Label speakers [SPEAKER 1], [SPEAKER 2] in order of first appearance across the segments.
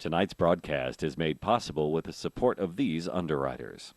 [SPEAKER 1] Tonight's broadcast is made possible with the support of these underwriters.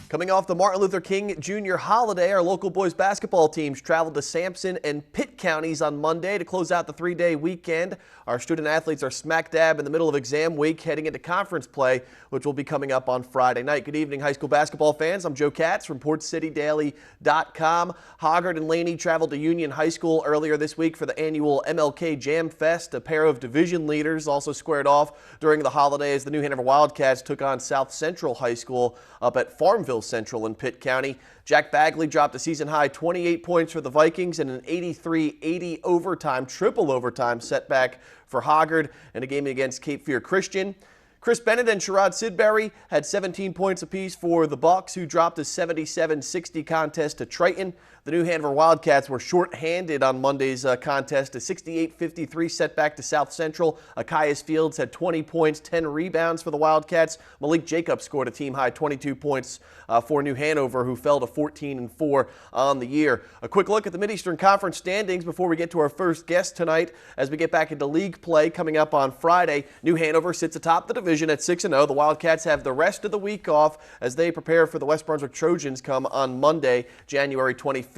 [SPEAKER 2] Coming off the Martin Luther King Jr. holiday, our local boys basketball teams traveled to Sampson and Pitt counties on Monday to close out the three-day weekend. Our student athletes are smack dab in the middle of exam week, heading into conference play, which will be coming up on Friday night. Good evening, high school basketball fans. I'm Joe Katz from PortCityDaily.com. Hoggard and Laney traveled to Union High School earlier this week for the annual MLK Jam Fest. A pair of division leaders also squared off during the holiday as the New Hanover Wildcats took on South Central High School up at Farmville Central in Pitt County. Jack Bagley dropped a season-high 28 points for the Vikings in an 83-80 overtime, triple overtime setback for Hoggard in a game against Cape Fear Christian. Chris Bennett and Sherrod Sidbury had 17 points apiece for the Bucks, who dropped a 77-60 contest to Triton. The New Hanover Wildcats were short-handed on Monday's contest, a 68-53 setback to South Central. Achias Fields had 20 points, 10 rebounds for the Wildcats. Malik Jacobs scored a team-high 22 points for New Hanover, who fell to 14-4 on the year. A quick look at the Mid-Eastern Conference standings before we get to our first guest tonight as we get back into league play coming up on Friday. New Hanover sits atop the division at 6-0. The Wildcats have the rest of the week off as they prepare for the West Brunswick Trojans come on Monday, January 25th.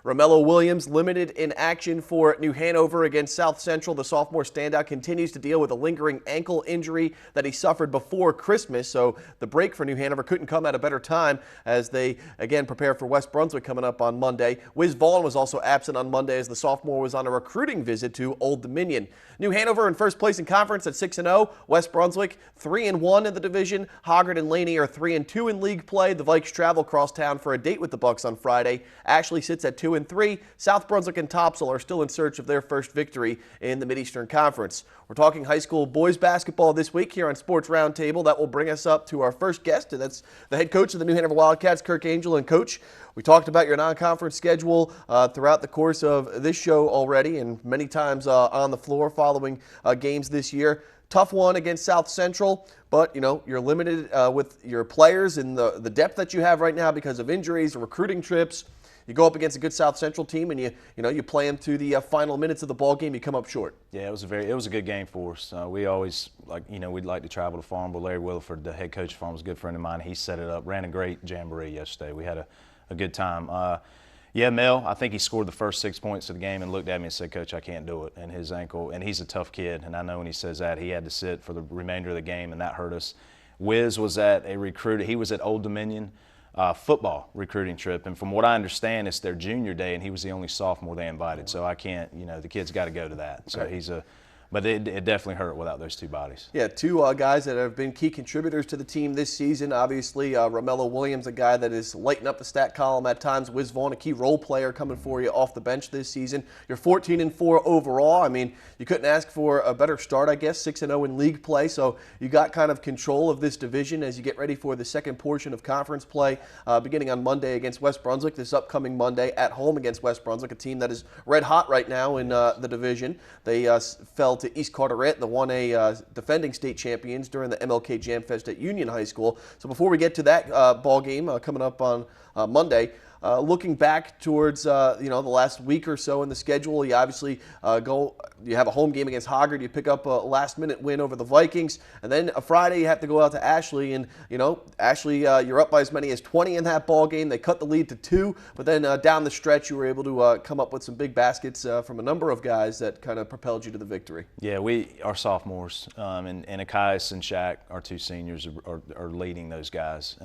[SPEAKER 2] Romello Williams limited in action for New Hanover against South Central. The sophomore standout continues to deal with a lingering ankle injury that he suffered before Christmas, so the break for New Hanover couldn't come at a better time as they again prepare for West Brunswick coming up on Monday. Wiz Vaughn was also absent on Monday as the sophomore was on a recruiting visit to Old Dominion. New Hanover in first place in conference at 6-0. West Brunswick 3-1 in the division. Hoggard and Laney are 3-2 in league play. The Vikes travel across town for a date with the Bucks on Friday. Ashley sits at 2-3. South Brunswick and Topsail are still in search of their first victory in the Mid-Eastern Conference. We're talking high school boys basketball this week here on Sports Roundtable. That will bring us up to our first guest, and that's the head coach of the New Hanover Wildcats, Kirk Angel. And Coach, we talked about your non-conference schedule throughout the course of this show already, and many times on the floor following games this year. Tough one against South Central, but you know you're limited with your players and the depth that you have right now because of injuries or recruiting trips. You go up against a good South Central team, and you play them to the final minutes of the ball game. You come up short.
[SPEAKER 3] Yeah, it was a good game for us. We always we'd like to travel to Farmville. Larry Williford, the head coach of Farmville, was a good friend of mine. He set it up, ran a great jamboree yesterday. We had a good time. Yeah, Mel, I think he scored the first 6 points of the game and looked at me and said, "Coach, I can't do it." And his ankle, and he's a tough kid, and I know when he says that, he had to sit for the remainder of the game, and that hurt us. Wiz was at he was at Old Dominion football recruiting trip, and from what I understand, it's their junior day, and he was the only sophomore they invited. So I can't, the kid's got to go to that. So but it definitely hurt without those two bodies.
[SPEAKER 2] Yeah, two guys that have been key contributors to the team this season. Obviously, Romello Williams, a guy that is lighting up the stat column at times. Wiz Vaughn, a key role player coming for you off the bench this season. You're 14-4 overall. I mean, you couldn't ask for a better start, I guess, 6-0 in league play. So you got kind of control of this division as you get ready for the second portion of conference play beginning on Monday against West Brunswick, this upcoming Monday at home against West Brunswick, a team that is red hot right now in the division. They fell to East Carteret, the 1A defending state champions during the MLK Jam Fest at Union High School. So before we get to that ball game coming up on Monday, looking back towards the last week or so in the schedule, you obviously you have a home game against Hoggard, you pick up a last-minute win over the Vikings, and then a Friday you have to go out to Ashley, and Ashley, you're up by as many as 20 in that ball game. They cut the lead to 2, but then down the stretch you were able to come up with some big baskets from a number of guys that kind of propelled you to the victory.
[SPEAKER 3] Yeah, we are sophomores, and Achias and Shaq, our 2 seniors, are leading those guys.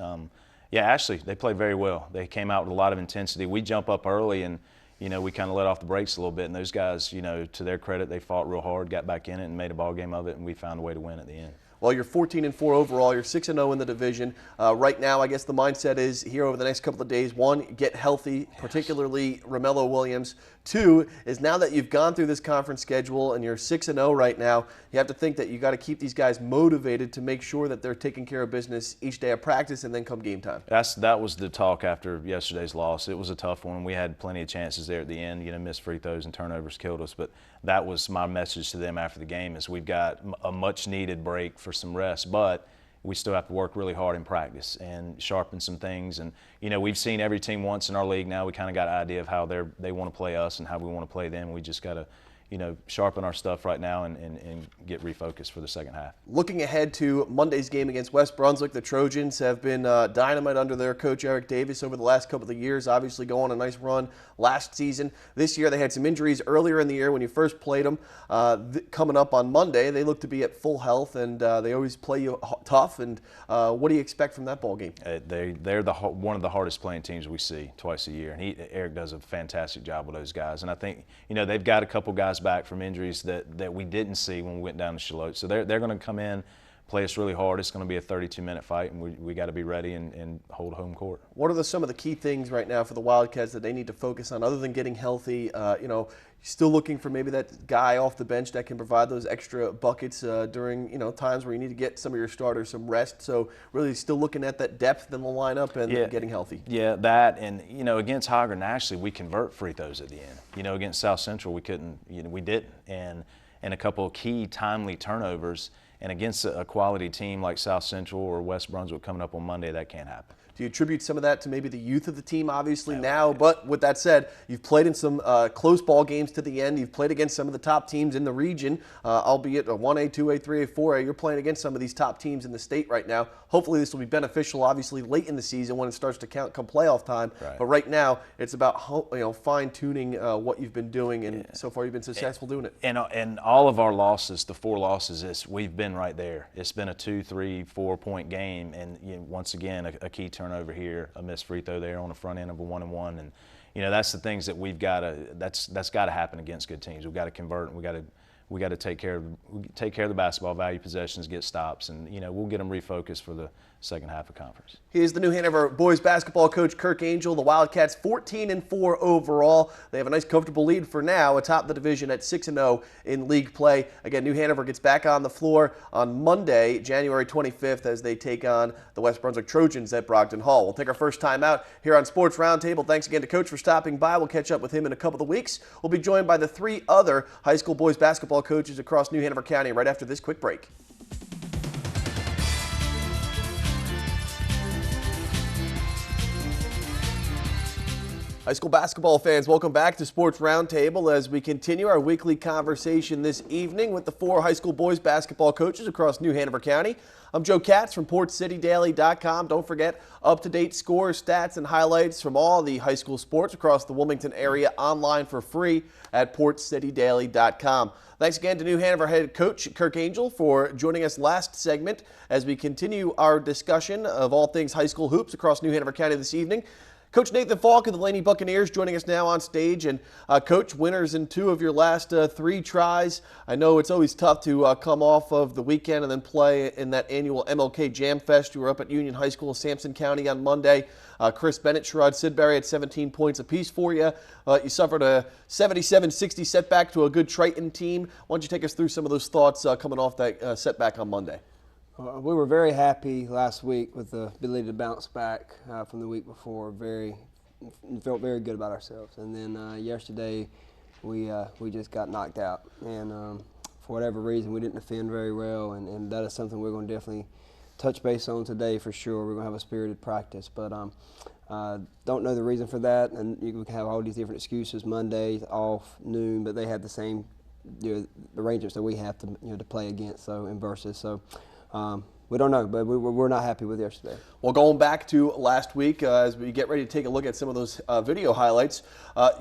[SPEAKER 3] Yeah, Ashley, they played very well. They came out with a lot of intensity. We jump up early and, we kind of let off the brakes a little bit. And those guys, to their credit, they fought real hard, got back in it, and made a ball game of it, and we found a way to win at the end.
[SPEAKER 2] Well, you're 14-4 overall. You're 6-0 in the division. Right now, I guess the mindset is here over the next couple of days, 1, get healthy, particularly Romello Williams. 2 is now that you've gone through this conference schedule and you're 6-0 right now, you have to think that you got to keep these guys motivated to make sure that they're taking care of business each day of practice and then come game time.
[SPEAKER 3] That was the talk after yesterday's loss. It was a tough one. We had plenty of chances there at the end. Missed free throws and turnovers killed us. But that was my message to them after the game: is we've got a much-needed break for some rest, but we still have to work really hard in practice and sharpen some things. And, we've seen every team once in our league now. We kind of got an idea of how they want to play us and how we want to play them. We just got to, sharpen our stuff right now and get refocused for the second half.
[SPEAKER 2] Looking ahead to Monday's game against West Brunswick, the Trojans have been dynamite under their coach Eric Davis over the last couple of years, obviously going on a nice run last season. This year they had some injuries earlier in the year when you first played them. Coming up on Monday, they look to be at full health, and they always play you tough. And what do you expect from that ball game?
[SPEAKER 3] They're one of the hardest playing teams we see twice a year, and Eric does a fantastic job with those guys. And I think, they've got a couple guys back from injuries that we didn't see when we went down to Charlotte. So they're going to come in, play us really hard. It's going to be a 32-minute fight, and we got to be ready and hold home court.
[SPEAKER 2] What are some of the key things right now for the Wildcats that they need to focus on other than getting healthy? Still looking for maybe that guy off the bench that can provide those extra buckets during times where you need to get some of your starters some rest. So really still looking at that depth in the lineup and getting healthy.
[SPEAKER 3] Yeah, that, and against Hoggard and Ashley, we convert free throws at the end. Against South Central, we couldn't. We didn't, and a couple of key timely turnovers. And against a quality team like South Central or West Brunswick coming up on Monday, that can't happen.
[SPEAKER 2] Do you attribute some of that to maybe the youth of the team, obviously, now? But with that said, you've played in some close ball games to the end. You've played against some of the top teams in the region, albeit a 1A, 2A, 3A, 4A. You're playing against some of these top teams in the state right now. Hopefully this will be beneficial, obviously, late in the season when it starts to count come playoff time.
[SPEAKER 3] Right.
[SPEAKER 2] But right now, it's about fine-tuning what you've been doing, and so far you've been successful doing it.
[SPEAKER 3] And all of our losses, the 4 losses, we've been right there. It's been a 2, 3, 4-point game, and once again, a key turnover here, a missed free throw there on the front end of a 1-and-1, and that's the things that we've got to. That's got to happen against good teams. We've got to convert, and we got to take care of the basketball, value possessions, get stops, and we'll get them refocused for the second half of conference.
[SPEAKER 2] Here's the New Hanover boys basketball coach Kirk Angel. The Wildcats 14-4 overall. They have a nice comfortable lead for now atop the division at 6-0 in league play. Again, New Hanover gets back on the floor on Monday, January 25th, as they take on the West Brunswick Trojans at Brogdon Hall. We'll take our first time out here on Sports Roundtable. Thanks again to Coach for stopping by. We'll catch up with him in a couple of weeks. We'll be joined by the 3 other high school boys basketball coaches across New Hanover County right after this quick break. High school basketball fans, welcome back to Sports Roundtable as we continue our weekly conversation this evening with the 4 high school boys basketball coaches across New Hanover County. I'm Joe Katz from PortCityDaily.com. Don't forget up-to-date scores, stats, and highlights from all the high school sports across the Wilmington area online for free at PortCityDaily.com. Thanks again to New Hanover head coach Kirk Angel for joining us last segment as we continue our discussion of all things high school hoops across New Hanover County this evening. Coach Nathan Falk of the Laney Buccaneers joining us now on stage. And Coach, winners in 2 of your last 3 tries. I know it's always tough to come off of the weekend and then play in that annual MLK Jam Fest. You were up at Union High School, Sampson County on Monday. Chris Bennett, Sherrod Sidbury had 17 points apiece for you. You suffered a 77-60 setback to a good Triton team. Why don't you take us through some of those thoughts coming off that setback on Monday?
[SPEAKER 4] We were very happy last week with the ability to bounce back from the week before. Felt very good about ourselves. And then yesterday, we just got knocked out. And for whatever reason, we didn't defend very well. And that is something we're going to definitely touch base on today for sure. We're going to have a spirited practice. But Don't know the reason for that, and you can have all these different excuses. Monday off, noon, but they have the same arrangements that we have to to play against, so and versus. So we don't know, but we're not happy with yesterday.
[SPEAKER 2] Well, going back to last week, as we get ready to take a look at some of those video highlights,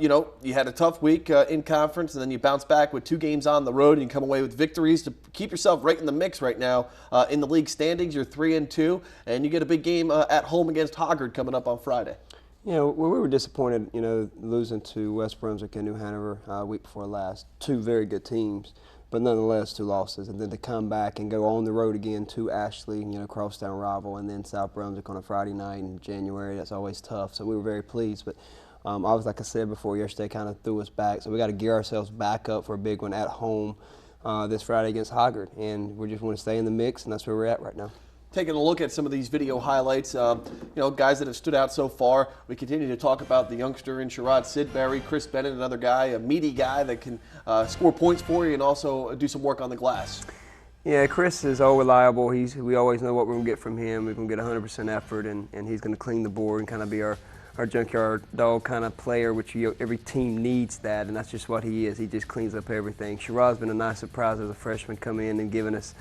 [SPEAKER 2] you had a tough week in conference, and then you bounce back with 2 games on the road, and you come away with victories to keep yourself right in the mix right now in the league standings. You're 3-2, and you get a big game at home against Hoggard coming up on Friday.
[SPEAKER 4] We were disappointed, losing to West Brunswick and New Hanover week before last. 2 very good teams, but nonetheless 2 losses. And then to come back and go on the road again to Ashley, crosstown rival, and then South Brunswick on a Friday night in January, that's always tough. So we were very pleased. But like I said before, yesterday kind of threw us back. So we got to gear ourselves back up for a big one at home this Friday against Hoggard. And we just want to stay in the mix, and that's where we're at right now.
[SPEAKER 2] Taking a look at some of these video highlights, guys that have stood out so far. We continue to talk about the youngster in Sherrod Sidbury, Chris Bennett, another guy, a meaty guy that can score points for you and also do some work on the glass.
[SPEAKER 4] Yeah, Chris is all reliable. We always know what we're going to get from him. We're going to get 100% effort, and he's going to clean the board and kind of be our junkyard dog kind of player, which every team needs that, and that's just what he is. He just cleans up everything. Sherrod's been a nice surprise as a freshman coming in and giving us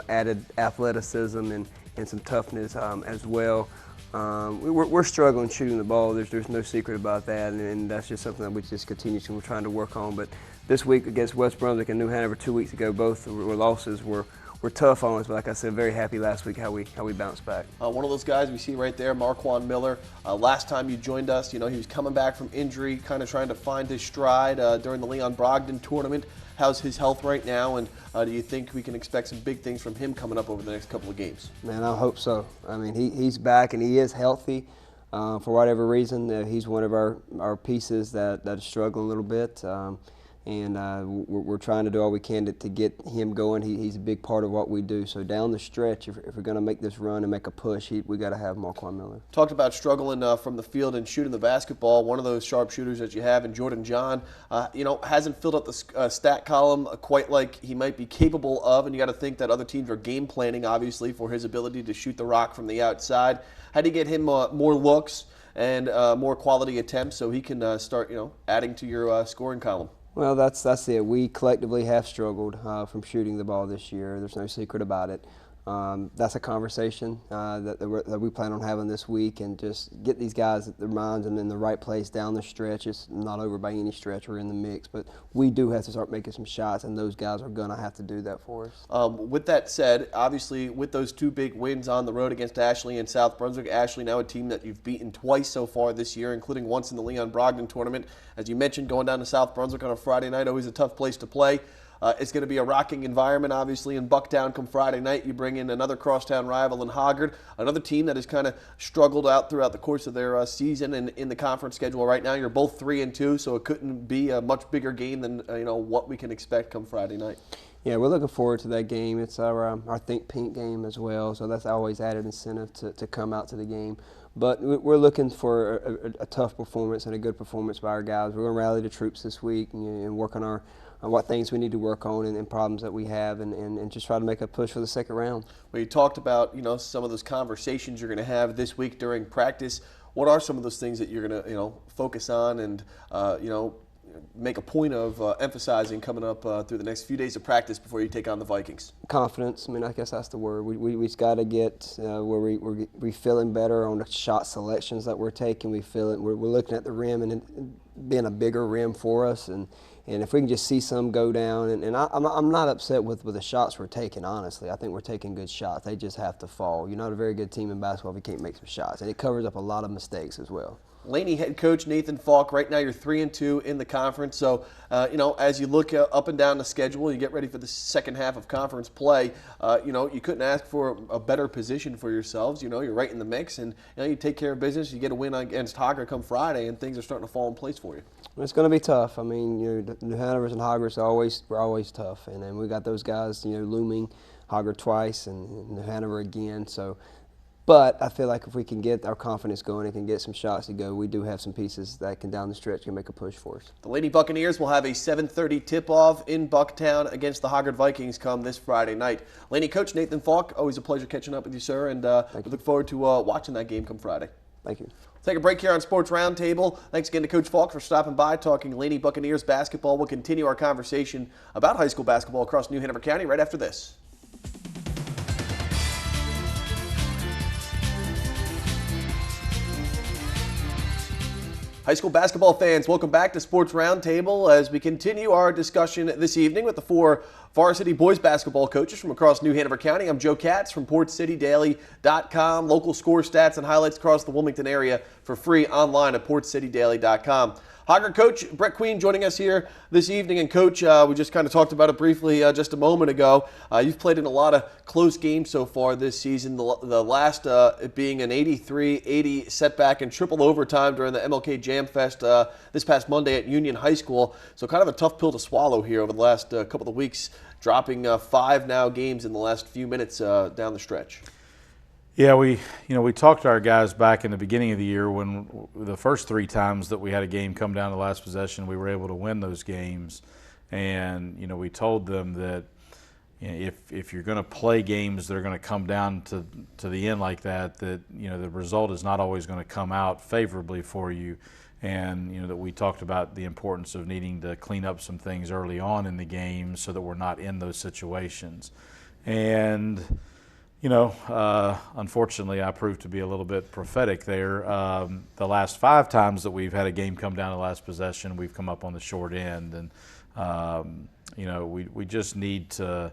[SPEAKER 4] added athleticism and some toughness as well. We're struggling shooting the ball. There's no secret about that, and that's just something that we just continue to. We're trying to work on. But this week against West Brunswick and New Hanover 2 weeks ago, both were losses. Were tough on us, but like I said, very happy last week how we bounced back.
[SPEAKER 2] One of those guys we see right there, Marquand Miller. Last time you joined us, he was coming back from injury, kind of trying to find his stride during the Leon Brogdon tournament. How's his health right now, and do you think we can expect some big things from him coming up over the next couple of games?
[SPEAKER 4] Man, I hope so. I mean, he's back and he is healthy. For whatever reason, he's one of our pieces that is struggling a little bit. We're trying to do all we can to get him going. He's a big part of what we do. So down the stretch, if we're going to make this run and make a push, we got to have Marquand Miller.
[SPEAKER 2] Talked about struggling from the field and shooting the basketball. One of those sharpshooters that you have in Jordan John, hasn't filled up the stat column quite like he might be capable of. And you got to think that other teams are game planning, obviously, for his ability to shoot the rock from the outside. How do you get him more looks and more quality attempts so he can start, adding to your scoring column?
[SPEAKER 4] Well, that's it. We collectively have struggled from shooting the ball this year. There's no secret about it. That's a conversation that we plan on having this week, and just get these guys at their minds and in the right place down the stretch. It's not over by any stretch. We're in the mix, but we do have to start making some shots, and those guys are going to have to do that for us.
[SPEAKER 2] With that said, obviously with those 2 big wins on the road against Ashley and South Brunswick, Ashley now a team that you've beaten twice so far this year, including once in the Leon Brogdon tournament. As you mentioned, going down to South Brunswick on a Friday night, always a tough place to play. It's going to be a rocking environment, obviously, in Bucktown come Friday night. You bring in another crosstown rival in Hoggard, another team that has kind of struggled out throughout the course of their season and in the conference schedule right now. You're both 3-2, so it couldn't be a much bigger game than what we can expect come Friday night.
[SPEAKER 4] Yeah, we're looking forward to that game. It's our Think Pink game as well, so that's always added incentive to come out to the game. But we're looking for a tough performance and a good performance by our guys. We're going to rally the troops this week and work on what things we need to work on and problems that we have, and just try to make a push for the second round.
[SPEAKER 2] Well, you talked about some of those conversations you're going to have this week during practice. What are some of those things that you're going to focus on and make a point of emphasizing coming up through the next few days of practice before you take on the Vikings? Confidence.
[SPEAKER 4] I mean, I guess that's the word. We've got to get where we're feeling better on the shot selections that we're taking. We're looking at the rim and it being a bigger rim for us, and if we can just see some go down, and I'm not upset with the shots we're taking, honestly. I think we're taking good shots. They just have to fall. You're not a very good team in basketball if you can't make some shots, and it covers up a lot of mistakes as well.
[SPEAKER 2] Laney head coach Nathan Falk, right now you're 3-2 in the conference. So, as you look up and down the schedule, you get ready for the second half of conference play. You couldn't ask for a better position for yourselves. You're right in the mix, and you take care of business. You get a win against Hoggard come Friday, and things are starting to fall in place for you.
[SPEAKER 4] It's going to be tough. I mean, New Hanover's and Hoggard's we're always tough, and then we got those guys, looming, Hoggard twice and New Hanover again. So. But I feel like if we can get our confidence going and can get some shots to go, we do have some pieces that can down the stretch can make a push for us.
[SPEAKER 2] The Lady Buccaneers will have a 7:30 tip-off in Bucktown against the Hoggard Vikings come this Friday night. Laney coach Nathan Falk, always a pleasure catching up with you, sir, and we look forward to watching that game come Friday.
[SPEAKER 4] Thank you.
[SPEAKER 2] Take a break here on Sports Roundtable. Thanks again to Coach Falk for stopping by, talking Laney Buccaneers basketball. We'll continue our conversation about high school basketball across New Hanover County right after this. High school basketball fans, welcome back to Sports Roundtable as we continue our discussion this evening with the 4 varsity boys basketball coaches from across New Hanover County. I'm Joe Katz from PortCityDaily.com. Local score stats and highlights across the Wilmington area for free online at PortCityDaily.com. Hogger coach Brett Queen joining us here this evening. And Coach, we just kind of talked about it briefly just a moment ago. You've played in a lot of close games so far this season, the last it being an 83-80 setback in triple overtime during the MLK Jam Fest this past Monday at Union High School. So kind of a tough pill to swallow here over the last couple of weeks, dropping 5 now games in the last few minutes down the stretch.
[SPEAKER 5] Yeah, we talked to our guys back in the beginning of the year when the first 3 times that we had a game come down to last possession, we were able to win those games. And, we told them that if you're going to play games that are going to come down to the end like that, the result is not always going to come out favorably for you. And, that we talked about the importance of needing to clean up some things early on in the game so that we're not in those situations. And unfortunately, I proved to be a little bit prophetic there. The last 5 times that we've had a game come down to last possession, we've come up on the short end. And, we just need to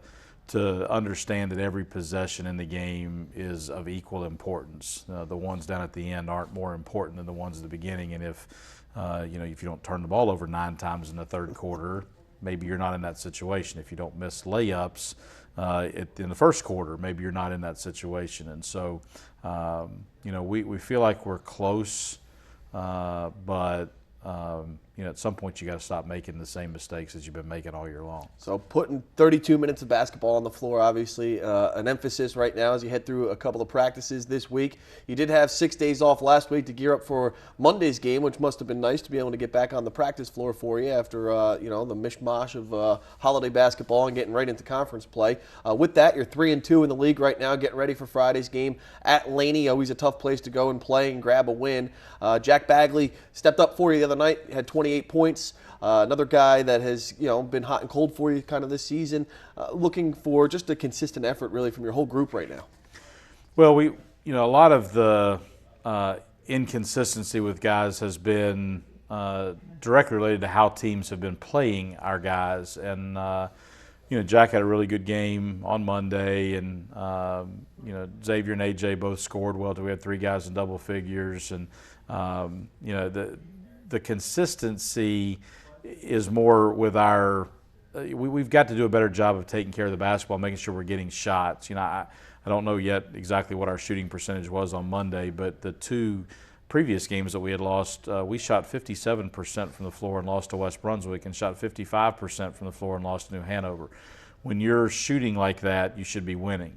[SPEAKER 5] understand that every possession in the game is of equal importance. The ones down at the end aren't more important than the ones at the beginning. And if you don't turn the ball over 9 times in the third quarter, maybe you're not in that situation. If you don't miss layups in the first quarter, maybe you're not in that situation. And so, we feel like we're close, but at some point you got to stop making the same mistakes as you've been making all year long.
[SPEAKER 2] So putting 32 minutes of basketball on the floor, obviously an emphasis right now as you head through a couple of practices this week. You did have 6 days off last week to gear up for Monday's game, which must have been nice to be able to get back on the practice floor for you after the mishmash of holiday basketball and getting right into conference play. With that, you're 3-2 in the league right now, getting ready for Friday's game at Laney. Always a tough place to go and play and grab a win. Jack Bagley stepped up for you the other night, had 28 points. Another guy that has been hot and cold for you kind of this season. Looking for just a consistent effort really from your whole group right now.
[SPEAKER 5] Well, a lot of the inconsistency with guys has been directly related to how teams have been playing our guys. And Jack had a really good game on Monday, and Xavier and AJ both scored well. We had 3 guys in double figures, and the consistency is more with our we've got to do a better job of taking care of the basketball, making sure we're getting shots. I don't know yet exactly what our shooting percentage was on Monday, but the 2 previous games that we had lost, we shot 57% from the floor and lost to West Brunswick, and shot 55% from the floor and lost to New Hanover. When you're shooting like that, you should be winning.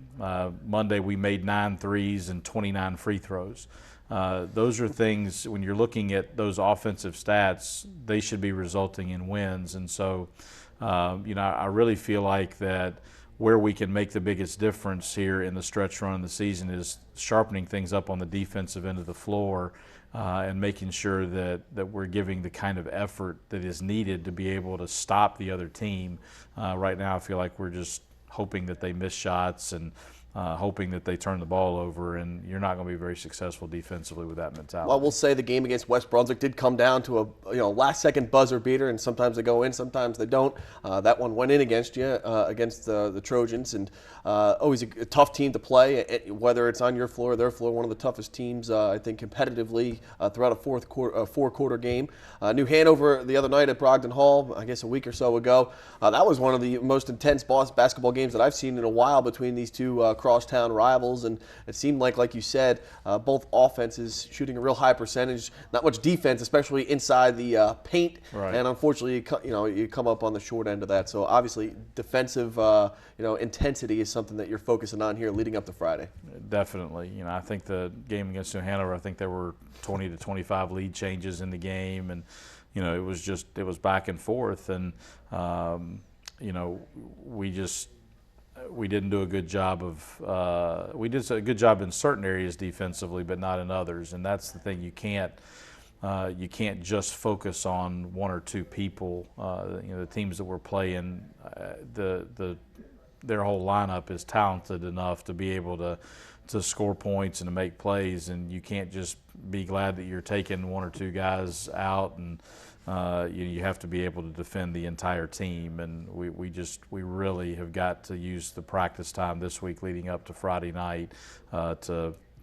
[SPEAKER 5] Monday we made 9 threes and 29 free throws. Those are things, when you're looking at those offensive stats, they should be resulting in wins. And so, I really feel like that where we can make the biggest difference here in the stretch run of the season is sharpening things up on the defensive end of the floor and making sure that we're giving the kind of effort that is needed to be able to stop the other team. Right now I feel like we're just hoping that they miss shots and hoping that they turn the ball over, and you're not going to be very successful defensively with that mentality.
[SPEAKER 2] Well, we'll say the game against West Brunswick did come down to a last-second buzzer beater, and sometimes they go in, sometimes they don't. That one went in against you, against the Trojans, and always a tough team to play, whether it's on your floor or their floor. One of the toughest teams, I think, competitively throughout a four-quarter game. New Hanover the other night at Brogdon Hall, I guess a week or so ago. That was one of the most intense basketball games that I've seen in a while between these two crosstown rivals, and it seemed like you said, both offenses shooting a real high percentage, not much defense, especially inside the paint,
[SPEAKER 5] right.
[SPEAKER 2] And unfortunately, you come up on the short end of that. So obviously, defensive intensity is something that you're focusing on here leading up to Friday.
[SPEAKER 5] Definitely. I think the game against New Hanover, I think there were 20 to 25 lead changes in the game, and it was back and forth, and we just we didn't do a good job of. We did a good job in certain areas defensively, but not in others, and that's the thing. You can't just focus on one or two people. The teams that we're playing, their whole lineup is talented enough to be able to score points and to make plays, and you can't just be glad that you're taking one or two guys out, and you have to be able to defend the entire team. And we really have got to use the practice time this week leading up to Friday night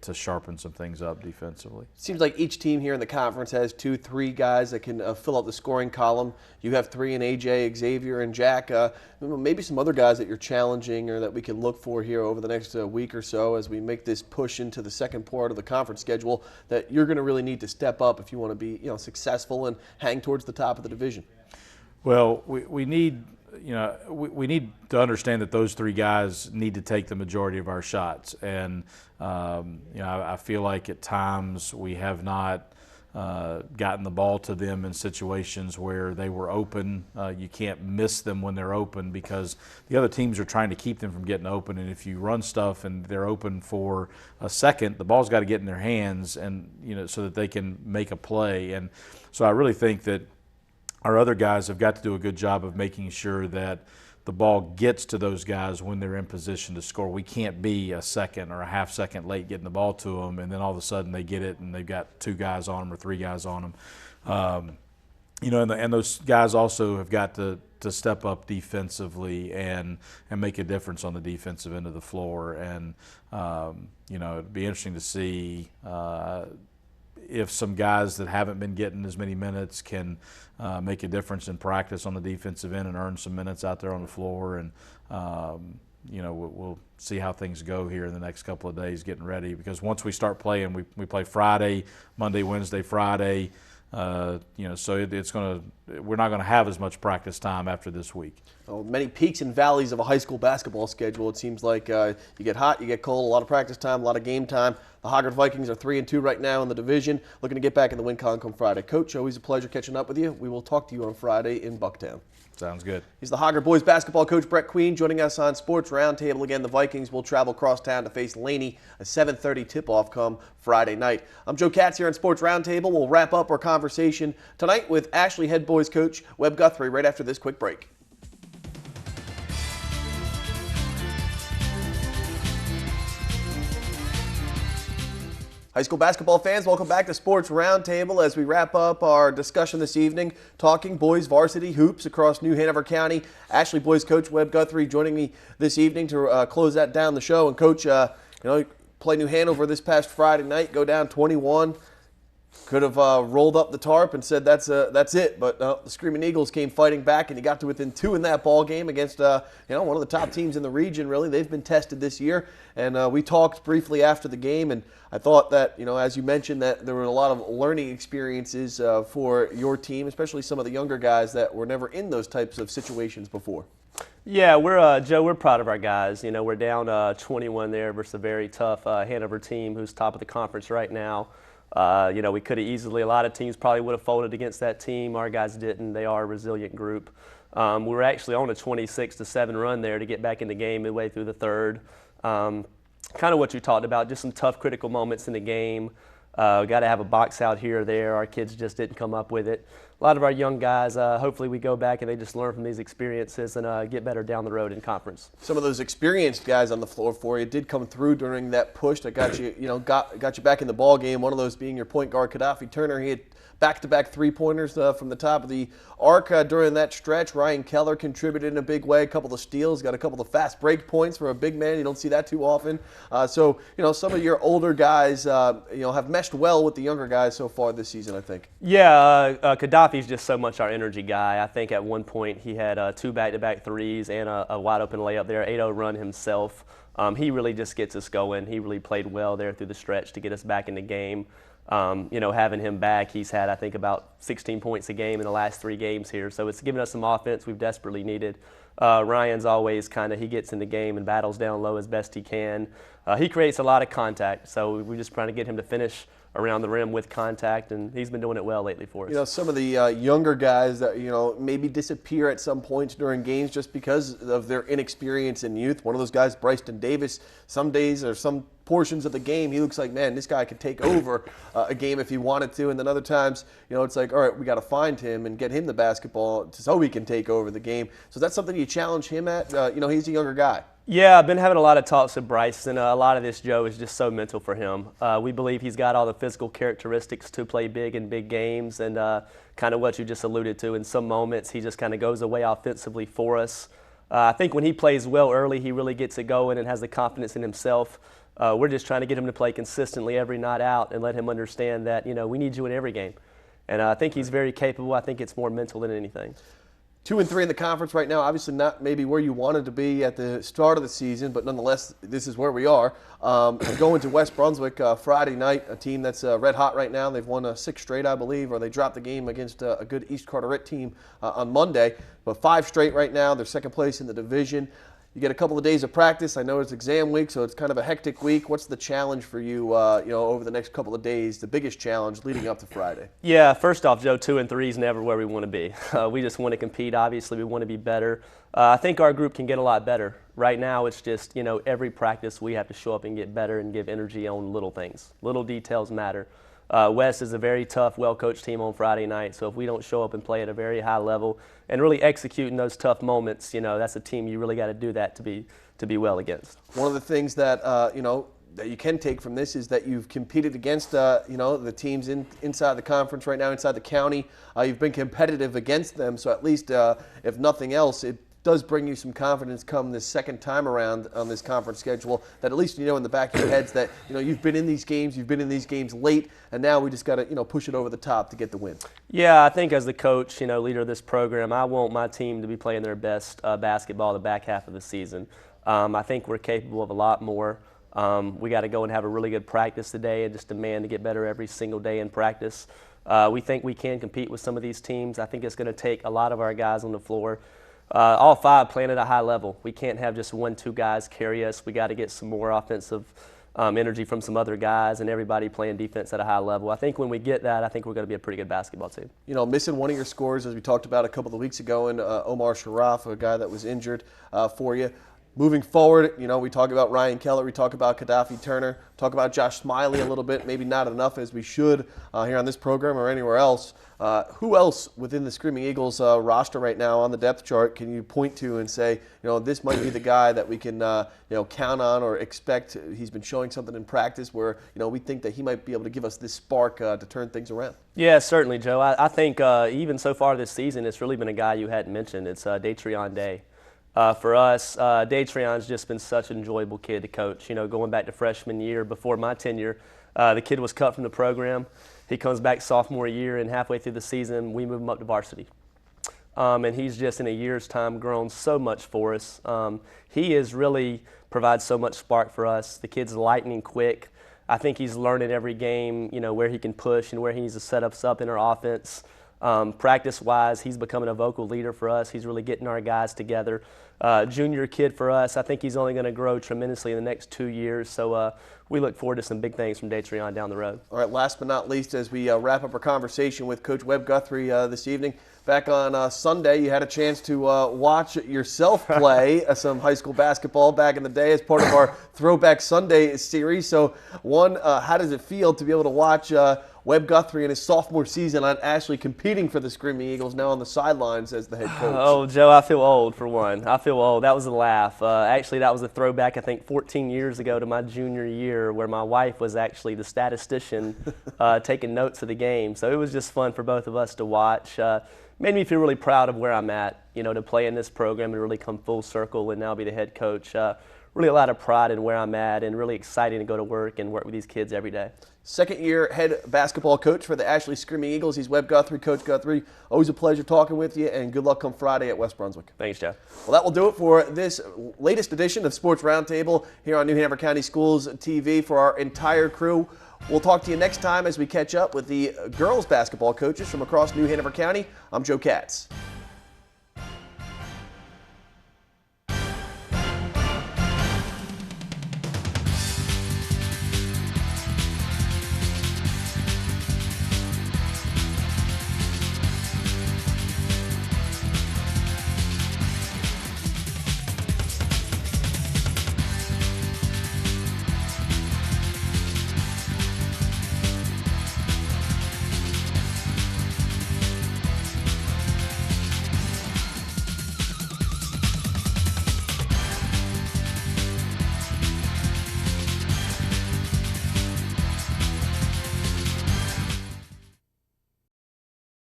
[SPEAKER 5] to sharpen some things up defensively.
[SPEAKER 2] Seems like each team here in the conference has 2-3 guys that can fill up the scoring column. You have 3 in AJ, Xavier, and Jack. Maybe some other guys that you're challenging or that we can look for here over the next week or so as we make this push into the second part of the conference schedule that you're going to really need to step up if you want to be successful and hang towards the top of the division.
[SPEAKER 5] Well, we need we need to understand that those 3 guys need to take the majority of our shots, and I feel like at times we have not gotten the ball to them in situations where they were open. You can't miss them when they're open because the other teams are trying to keep them from getting open, and if you run stuff and they're open for a second, the ball's got to get in their hands and so that they can make a play. And so I really think that our other guys have got to do a good job of making sure that the ball gets to those guys when they're in position to score. We can't be a second or a half second late getting the ball to them, and then all of a sudden they get it and they've got 2 guys on them or 3 guys on them. And those guys also have got to step up defensively and make a difference on the defensive end of the floor. And it'd be interesting to see if some guys that haven't been getting as many minutes can make a difference in practice on the defensive end and earn some minutes out there on the floor. And we'll see how things go here in the next couple of days getting ready, because once we start playing, we play Friday, Monday, Wednesday, Friday. So we're not going to have as much practice time after this week.
[SPEAKER 2] Oh, many peaks and valleys of a high school basketball schedule. It seems like you get hot, you get cold, a lot of practice time, a lot of game time. The Hoggard Vikings are 3-2 right now in the division, looking to get back in the win column come Friday. Coach, always a pleasure catching up with you. We will talk to you on Friday in Bucktown.
[SPEAKER 5] Sounds good.
[SPEAKER 2] He's the Hoggard boys basketball coach, Brett Queen, joining us on Sports Roundtable. Again, the Vikings will travel across town to face Laney, a 7:30 tip-off come Friday night. I'm Joe Katz here on Sports Roundtable. We'll wrap up our conversation tonight with Ashley head boys coach Webb Guthrie right after this quick break. High school basketball fans, welcome back to Sports Roundtable as we wrap up our discussion this evening, talking boys varsity hoops across New Hanover County. Ashley boys coach Webb Guthrie joining me this evening to close that down the show. And coach, play New Hanover this past Friday night, go down 21. Could have rolled up the tarp and said that's it, but the Screaming Eagles came fighting back, and you got to within 2 in that ball game against one of the top teams in the region. Really, they've been tested this year, and we talked briefly after the game, and I thought that as you mentioned that there were a lot of learning experiences for your team, especially some of the younger guys that were never in those types of situations before.
[SPEAKER 6] Yeah, we're proud of our guys. We're down 21 there versus a very tough Hanover team who's top of the conference right now. We could have easily, a lot of teams probably would have folded against that team. Our guys didn't. They are a resilient group. We were actually on a 26-7 run there to get back in the game midway through the third. Kind of what you talked about, just some tough critical moments in the game. Got to have a box out here or there. Our kids just didn't come up with it. A lot of our young guys, hopefully we go back and they just learn from these experiences and get better down the road in conference.
[SPEAKER 2] Some of those experienced guys on the floor for you did come through during that push that got you, got you back in the ball game. One of those being your point guard, Gaddafi Turner. He had back-to-back three-pointers from the top of the arc during that stretch. Ryan Keller contributed in a big way, a couple of steals, got a couple of fast break points for a big man. You don't see that too often. So some of your older guys, have meshed well with the younger guys so far this season, I think.
[SPEAKER 6] Yeah, Gaddafi's just so much our energy guy. I think at one point he had 2 back-to-back threes and a wide-open layup there, 8-0 run himself. He really just gets us going. He really played well there through the stretch to get us back in the game. Having him back, he's had, I think, about 16 points a game in the last 3 games here. So it's given us some offense we've desperately needed. Ryan's always he gets in the game and battles down low as best he can. he creates a lot of contact. So we're just trying to get him to finish around the rim with contact, and he's been doing it well lately for us.
[SPEAKER 2] You know, some of the younger guys that, you know, maybe disappear at some points during games just because of their inexperience in youth. One of those guys, Bryson Davis, some days or some portions of the game, he looks like, man, this guy could take over a game if he wanted to. And then other times, you know, it's like, all right, we got to find him and get him the basketball so he can take over the game. So that's something you challenge him at. You know, he's a younger guy.
[SPEAKER 6] Yeah, I've been having a lot of talks with Bryson. A lot of this, Joe, is just so mental for him. We believe he's got all the physical characteristics to play big in big games, and kind of what you just alluded to. In some moments, he just kind of goes away offensively for us. I think when he plays well early, he really gets it going and has the confidence in himself. We're just trying to get him to play consistently every night out and let him understand that, you know, we need you in every game. And I think he's very capable. I think it's more mental than anything.
[SPEAKER 2] 2-3 in the conference right now. Obviously not maybe where you wanted to be at the start of the season, but nonetheless, this is where we are. Going to West Brunswick Friday night, a team that's red hot right now. They've won 6 straight, I believe, or they dropped the game against a good East Carteret team on Monday. But 5 straight right now. They're second place in the division. You get a couple of days of practice. I know it's exam week, so it's kind of a hectic week. What's the challenge for you, you know, over the next couple of days, the biggest challenge leading up to Friday?
[SPEAKER 6] Yeah, first off, Joe, 2-3 is never where we want to be. We just want to compete. Obviously, we want to be better. I think our group can get a lot better. Right now, it's just, you know, every practice we have to show up and get better and give energy on little things. Little details matter. West is a very tough, well-coached team on Friday night, so if we don't show up and play at a very high level and really execute in those tough moments, you know, that's a team you really got to do that to be well against.
[SPEAKER 2] One of the things that, you know, that you can take from this is that you've competed against, you know, the teams inside the conference right now, inside the county. You've been competitive against them, so at least, if nothing else, it does bring you some confidence come this second time around on this conference schedule, that at least you know in the back of your heads that, you know, you've been in these games late, and now we just got to, you know, push it over the top to get the win.
[SPEAKER 6] Yeah, I think as the coach, you know, leader of this program, I want my team to be playing their best basketball the back half of the season. I think we're capable of a lot more. We got to go and have a really good practice today and just demand to get better every single day in practice. We think we can compete with some of these teams. I think it's going to take a lot of our guys on the floor. All 5 playing at a high level. We can't have just 1-2 guys carry us. We got to get some more offensive energy from some other guys and everybody playing defense at a high level. I think when we get that, I think we're going to be a pretty good basketball team.
[SPEAKER 2] You know, missing one of your scorers, as we talked about a couple of weeks ago, and Omar Sharaf, a guy that was injured for you. Moving forward, you know, we talk about Ryan Keller, we talk about Gaddafi Turner, talk about Josh Smiley a little bit, maybe not enough as we should here on this program or anywhere else. Who else within the Screaming Eagles roster right now on the depth chart can you point to and say, you know, this might be the guy that we can, you know, count on or expect? He's been showing something in practice where, you know, we think that he might be able to give us this spark to turn things around.
[SPEAKER 6] Yeah, certainly, Joe. I think even so far this season, it's really been a guy you hadn't mentioned. It's Datrion Day. For us, Datrion's just been such an enjoyable kid to coach. You know, going back to freshman year, before my tenure, the kid was cut from the program. He comes back sophomore year, and halfway through the season, we move him up to varsity. And he's just in a year's time grown so much for us. He is really provides so much spark for us. The kid's lightning quick. I think he's learning every game, you know, where he can push and where he needs to set us up in our offense. Practice-wise, he's becoming a vocal leader for us. He's really getting our guys together. Junior kid for us. I think he's only going to grow tremendously in the next 2 years. So we look forward to some big things from Datrion down the road. All
[SPEAKER 2] right, last but not least, as we wrap up our conversation with Coach Webb Guthrie this evening, back on Sunday, you had a chance to watch yourself play some high school basketball back in the day as part of our Throwback Sunday series. So, one, how does it feel to be able to watch Webb Guthrie in his sophomore season on actually competing for the Screaming Eagles, now on the sidelines as the head coach?
[SPEAKER 6] Oh, Joe, I feel old for one. I feel old. That was a laugh. Actually, that was a throwback, I think, 14 years ago to my junior year, where my wife was actually the statistician taking notes of the game. So it was just fun for both of us to watch. Made me feel really proud of where I'm at, you know, to play in this program and really come full circle and now be the head coach. Really a lot of pride in where I'm at and really exciting to go to work and work with these kids every day.
[SPEAKER 2] Second-year head basketball coach for the Ashley Screaming Eagles. He's Webb Guthrie. Coach Guthrie, always a pleasure talking with you, and good luck come Friday at West Brunswick.
[SPEAKER 6] Thanks, Jeff.
[SPEAKER 2] Well, that will do it for this latest edition of Sports Roundtable here on New Hanover County Schools TV. For our entire crew, we'll talk to you next time as we catch up with the girls basketball coaches from across New Hanover County. I'm Joe Katz.